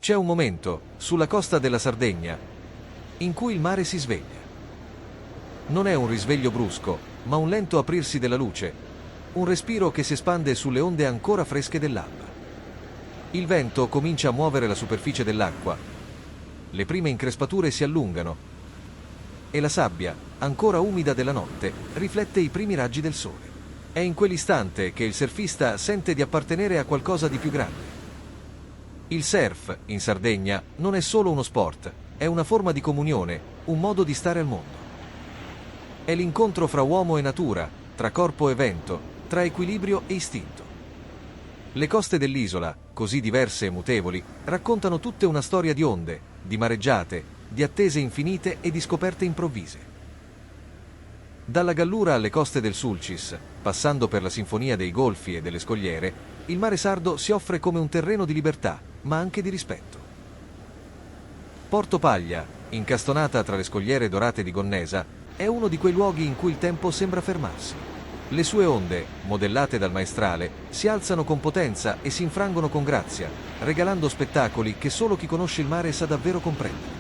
C'è un momento, sulla costa della Sardegna, in cui il mare si sveglia. Non è un risveglio brusco, ma un lento aprirsi della luce, un respiro che si espande sulle onde ancora fresche dell'alba. Il vento comincia a muovere la superficie dell'acqua, le prime increspature si allungano e la sabbia, ancora umida della notte, riflette i primi raggi del sole. È in quell'istante che il surfista sente di appartenere a qualcosa di più grande. Il surf, in Sardegna, non è solo uno sport, è una forma di comunione, un modo di stare al mondo. È l'incontro fra uomo e natura, tra corpo e vento, tra equilibrio e istinto. Le coste dell'isola, così diverse e mutevoli, raccontano tutte una storia di onde, di mareggiate, di attese infinite e di scoperte improvvise. Dalla Gallura alle coste del Sulcis, passando per la sinfonia dei golfi e delle scogliere, il mare sardo si offre come un terreno di libertà, ma anche di rispetto. Porto Paglia, incastonata tra le scogliere dorate di Gonnesa, è uno di quei luoghi in cui il tempo sembra fermarsi. Le sue onde, modellate dal maestrale, si alzano con potenza e si infrangono con grazia, regalando spettacoli che solo chi conosce il mare sa davvero comprendere.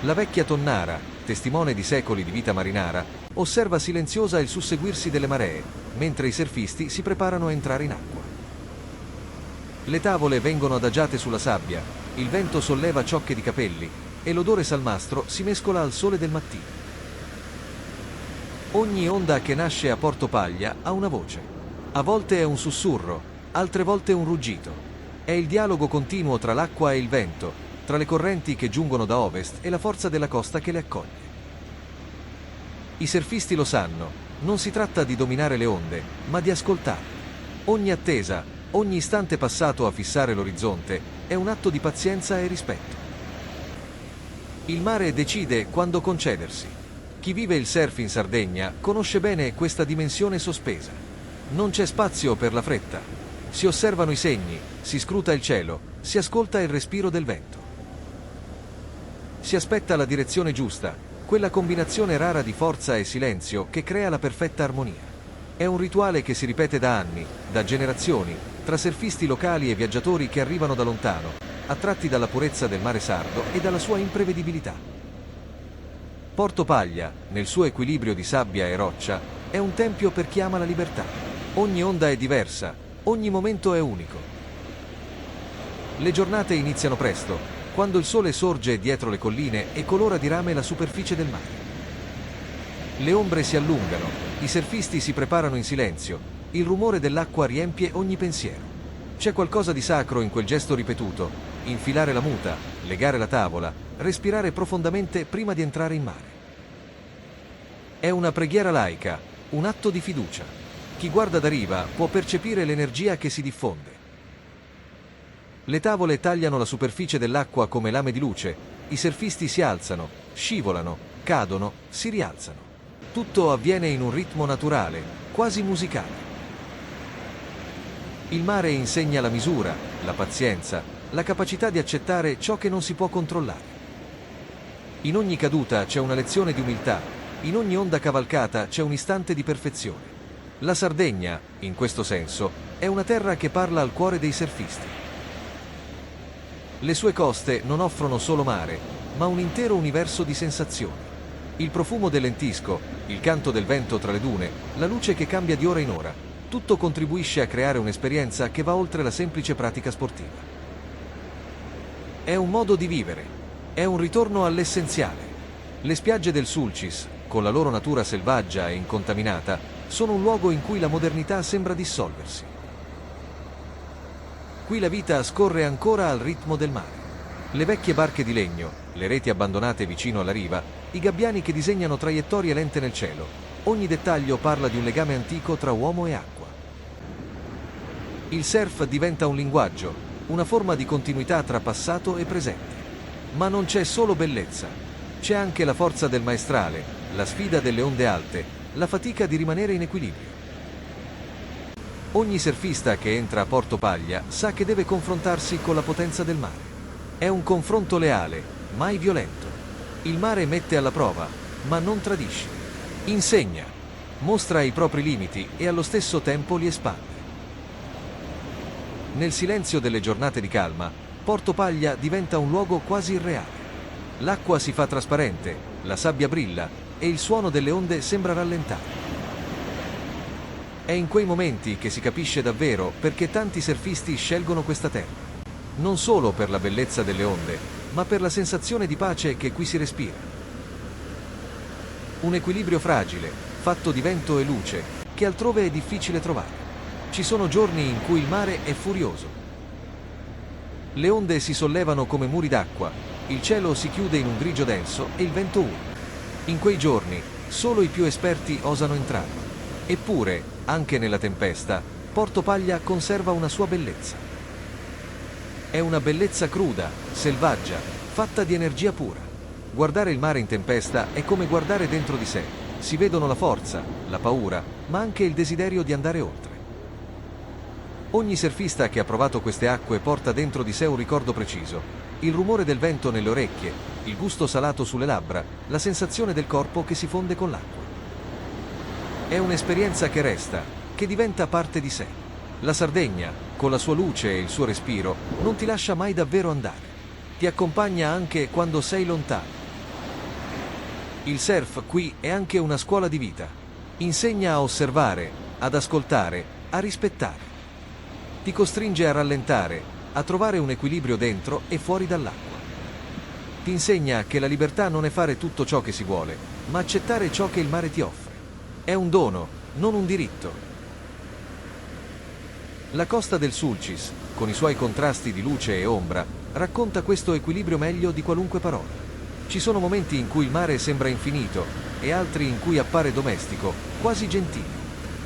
La vecchia tonnara, testimone di secoli di vita marinara, osserva silenziosa il susseguirsi delle maree, mentre i surfisti si preparano a entrare in acqua. Le tavole vengono adagiate sulla sabbia, il vento solleva ciocche di capelli e l'odore salmastro si mescola al sole del mattino. Ogni onda che nasce a Porto Paglia ha una voce. A volte è un sussurro, altre volte un ruggito. È il dialogo continuo tra l'acqua e il vento, tra le correnti che giungono da ovest e la forza della costa che le accoglie. I surfisti lo sanno, non si tratta di dominare le onde, ma di ascoltarle. Ogni attesa, ogni istante passato a fissare l'orizzonte è un atto di pazienza e rispetto. Il mare decide quando concedersi. Chi vive il surf in Sardegna conosce bene questa dimensione sospesa. Non c'è spazio per la fretta. Si osservano i segni, si scruta il cielo, si ascolta il respiro del vento. Si aspetta la direzione giusta, quella combinazione rara di forza e silenzio che crea la perfetta armonia. È un rituale che si ripete da anni, da generazioni, tra surfisti locali e viaggiatori che arrivano da lontano, attratti dalla purezza del mare sardo e dalla sua imprevedibilità. Porto Paglia, nel suo equilibrio di sabbia e roccia, è un tempio per chi ama la libertà. Ogni onda è diversa, ogni momento è unico. Le giornate iniziano presto, quando il sole sorge dietro le colline e colora di rame la superficie del mare. Le ombre si allungano, i surfisti si preparano in silenzio, il rumore dell'acqua riempie ogni pensiero. C'è qualcosa di sacro in quel gesto ripetuto, infilare la muta, legare la tavola, respirare profondamente prima di entrare in mare. È una preghiera laica, un atto di fiducia. Chi guarda da riva può percepire l'energia che si diffonde. Le tavole tagliano la superficie dell'acqua come lame di luce, i surfisti si alzano, scivolano, cadono, si rialzano. Tutto avviene in un ritmo naturale, quasi musicale. Il mare insegna la misura, la pazienza, la capacità di accettare ciò che non si può controllare. In ogni caduta c'è una lezione di umiltà, in ogni onda cavalcata c'è un istante di perfezione. La Sardegna, in questo senso, è una terra che parla al cuore dei surfisti. Le sue coste non offrono solo mare, ma un intero universo di sensazioni. Il profumo del lentisco, il canto del vento tra le dune, la luce che cambia di ora in ora, tutto contribuisce a creare un'esperienza che va oltre la semplice pratica sportiva. È un modo di vivere, è un ritorno all'essenziale. Le spiagge del Sulcis, con la loro natura selvaggia e incontaminata, sono un luogo in cui la modernità sembra dissolversi. Qui la vita scorre ancora al ritmo del mare. Le vecchie barche di legno, le reti abbandonate vicino alla riva, i gabbiani che disegnano traiettorie lente nel cielo. Ogni dettaglio parla di un legame antico tra uomo e acqua. Il surf diventa un linguaggio, una forma di continuità tra passato e presente. Ma non c'è solo bellezza. C'è anche la forza del maestrale, la sfida delle onde alte, la fatica di rimanere in equilibrio. Ogni surfista che entra a Porto Paglia sa che deve confrontarsi con la potenza del mare. È un confronto leale, mai violento. Il mare mette alla prova, ma non tradisce. Insegna, mostra i propri limiti e allo stesso tempo li espande. Nel silenzio delle giornate di calma, Porto Paglia diventa un luogo quasi irreale. L'acqua si fa trasparente, la sabbia brilla e il suono delle onde sembra rallentare. È in quei momenti che si capisce davvero perché tanti surfisti scelgono questa terra. Non solo per la bellezza delle onde, ma per la sensazione di pace che qui si respira. Un equilibrio fragile, fatto di vento e luce, che altrove è difficile trovare. Ci sono giorni in cui il mare è furioso. Le onde si sollevano come muri d'acqua, il cielo si chiude in un grigio denso e il vento urla. In quei giorni, solo i più esperti osano entrare. Eppure, anche nella tempesta, Porto Paglia conserva una sua bellezza. È una bellezza cruda, selvaggia, fatta di energia pura. Guardare il mare in tempesta è come guardare dentro di sé. Si vedono la forza, la paura, ma anche il desiderio di andare oltre. Ogni surfista che ha provato queste acque porta dentro di sé un ricordo preciso. Il rumore del vento nelle orecchie, il gusto salato sulle labbra, la sensazione del corpo che si fonde con l'acqua. È un'esperienza che resta, che diventa parte di sé. La Sardegna, con la sua luce e il suo respiro, non ti lascia mai davvero andare. Ti accompagna anche quando sei lontano. Il surf qui è anche una scuola di vita. Insegna a osservare, ad ascoltare, a rispettare. Ti costringe a rallentare, a trovare un equilibrio dentro e fuori dall'acqua. Ti insegna che la libertà non è fare tutto ciò che si vuole, ma accettare ciò che il mare ti offre. È un dono, non un diritto. La costa del Sulcis, con i suoi contrasti di luce e ombra, racconta questo equilibrio meglio di qualunque parola. Ci sono momenti in cui il mare sembra infinito e altri in cui appare domestico, quasi gentile.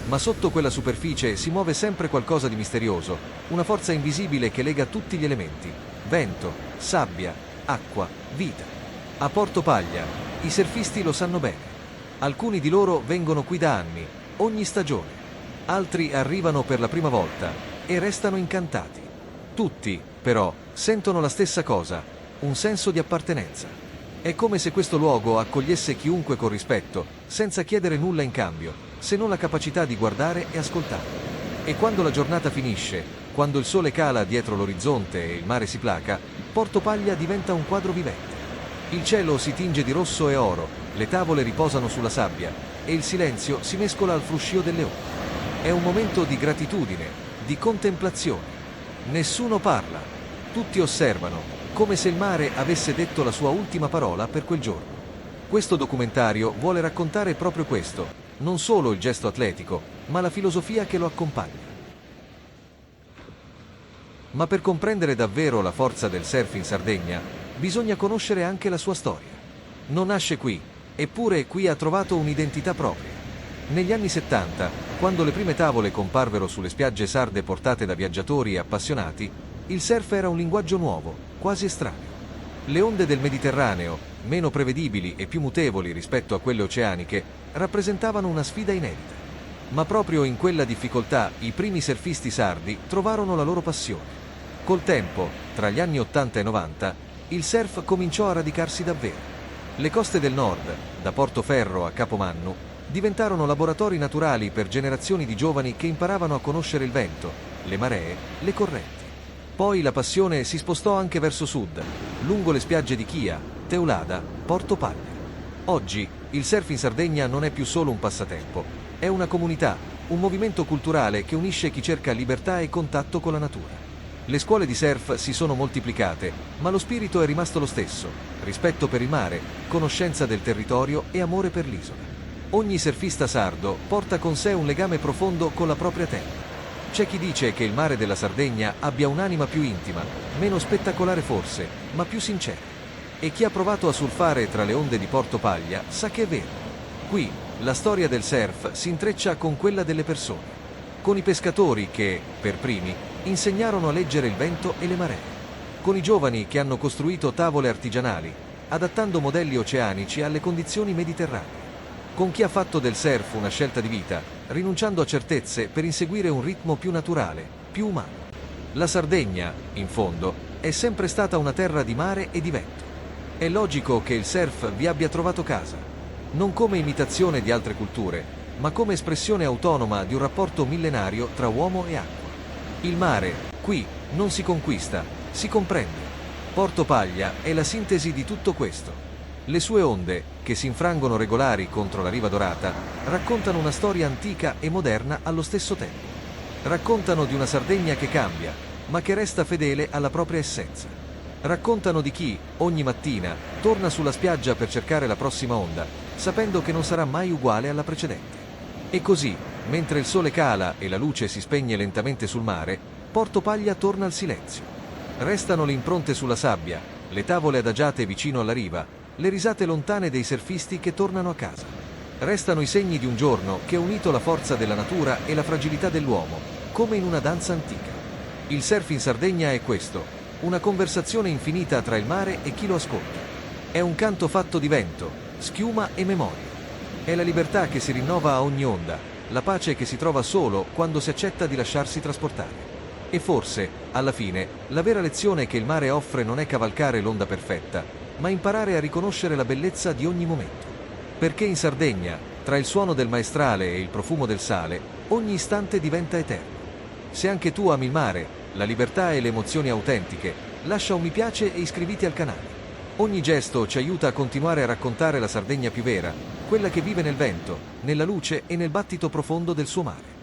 Ma sotto quella superficie si muove sempre qualcosa di misterioso, una forza invisibile che lega tutti gli elementi: vento, sabbia, acqua, vita. A Porto Paglia, i surfisti lo sanno bene. Alcuni di loro vengono qui da anni, ogni stagione. Altri arrivano per la prima volta e restano incantati. Tutti, però, sentono la stessa cosa, un senso di appartenenza. È come se questo luogo accogliesse chiunque con rispetto, senza chiedere nulla in cambio, se non la capacità di guardare e ascoltare. E quando la giornata finisce, quando il sole cala dietro l'orizzonte e il mare si placa, Porto Paglia diventa un quadro vivente. Il cielo si tinge di rosso e oro, le tavole riposano sulla sabbia e il silenzio si mescola al fruscio delle onde. È un momento di gratitudine, di contemplazione. Nessuno parla, tutti osservano, come se il mare avesse detto la sua ultima parola per quel giorno. Questo documentario vuole raccontare proprio questo, non solo il gesto atletico, ma la filosofia che lo accompagna. Ma per comprendere davvero la forza del surf in Sardegna, bisogna conoscere anche la sua storia. Non nasce qui, eppure qui ha trovato un'identità propria. Negli anni 70, quando le prime tavole comparvero sulle spiagge sarde portate da viaggiatori e appassionati, il surf era un linguaggio nuovo, quasi estraneo. Le onde del Mediterraneo, meno prevedibili e più mutevoli rispetto a quelle oceaniche, rappresentavano una sfida inedita. Ma proprio in quella difficoltà i primi surfisti sardi trovarono la loro passione. Col tempo, tra gli anni 80 e 90, il surf cominciò a radicarsi davvero. Le coste del nord, da Portoferro a Capomannu, diventarono laboratori naturali per generazioni di giovani che imparavano a conoscere il vento, le maree, le correnti. Poi la passione si spostò anche verso sud, lungo le spiagge di Chia, Teulada, Porto Paglia. Oggi, il surf in Sardegna non è più solo un passatempo, è una comunità, un movimento culturale che unisce chi cerca libertà e contatto con la natura. Le scuole di surf si sono moltiplicate, ma lo spirito è rimasto lo stesso: rispetto per il mare, conoscenza del territorio e amore per l'isola. Ogni surfista sardo porta con sé un legame profondo con la propria terra. C'è chi dice che il mare della Sardegna abbia un'anima più intima, meno spettacolare forse, ma più sincera. E chi ha provato a surfare tra le onde di Porto Paglia sa che è vero. Qui, la storia del surf si intreccia con quella delle persone. Con i pescatori che, per primi, insegnarono a leggere il vento e le maree. Con i giovani che hanno costruito tavole artigianali, adattando modelli oceanici alle condizioni mediterranee. Con chi ha fatto del surf una scelta di vita, rinunciando a certezze per inseguire un ritmo più naturale, più umano. La Sardegna, in fondo, è sempre stata una terra di mare e di vento. È logico che il surf vi abbia trovato casa, non come imitazione di altre culture, ma come espressione autonoma di un rapporto millenario tra uomo e acqua. Il mare, Qui non si conquista, si comprende. Porto Paglia è la sintesi di tutto questo. Le sue onde, che si infrangono regolari contro la riva dorata, raccontano una storia antica e moderna allo stesso tempo. Raccontano di una Sardegna che cambia, ma che resta fedele alla propria essenza. Raccontano di chi, ogni mattina, torna sulla spiaggia per cercare la prossima onda, sapendo che non sarà mai uguale alla precedente. E così, mentre il sole cala e la luce si spegne lentamente sul mare, Porto Paglia torna al silenzio. Restano le impronte sulla sabbia, le tavole adagiate vicino alla riva, le risate lontane dei surfisti che tornano a casa. Restano i segni di un giorno che ha unito la forza della natura e la fragilità dell'uomo, come in una danza antica. Il surf in Sardegna è questo, una conversazione infinita tra il mare e chi lo ascolta. È un canto fatto di vento, schiuma e memoria. È la libertà che si rinnova a ogni onda, la pace che si trova solo quando si accetta di lasciarsi trasportare. E forse, alla fine, la vera lezione che il mare offre non è cavalcare l'onda perfetta, ma imparare a riconoscere la bellezza di ogni momento. Perché in Sardegna, tra il suono del maestrale e il profumo del sale, ogni istante diventa eterno. Se anche tu ami il mare, la libertà e le emozioni autentiche, lascia un mi piace e iscriviti al canale. Ogni gesto ci aiuta a continuare a raccontare la Sardegna più vera, quella che vive nel vento, nella luce e nel battito profondo del suo mare.